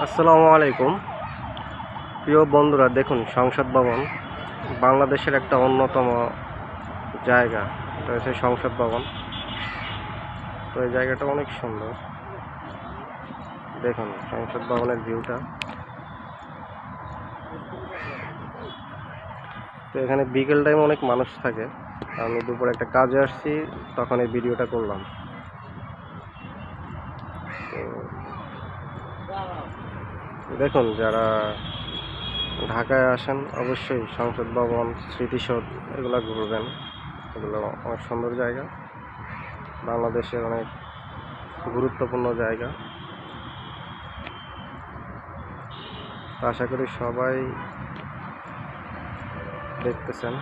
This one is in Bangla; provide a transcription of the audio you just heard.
আসসালামু আলাইকুম প্রিয় বন্ধুরা, দেখুন সংসদ ভবন বাংলাদেশের একটা অন্যতম জায়গা। এটা হচ্ছে সংসদ ভবন। তো এই জায়গাটা অনেক সুন্দর। দেখুন সংসদ ভবনের ভিউটা। তো এখানে বিকেল টাইম অনেক মানুষ থাকে। আমি দুপুরে একটা কাজে আসছি, তখন এই ভিডিওটা করলাম। তো দেখুন, যারা ঢাকায় আসেন অবশ্যই সংসদ ভবন, স্মৃতিসৌধ এগুলো ঘুরবেন। এগুলো অনেক সুন্দর জায়গা, বাংলাদেশের অনেক গুরুত্বপূর্ণ জায়গা। আশা করি সবাই দেখতেছেন।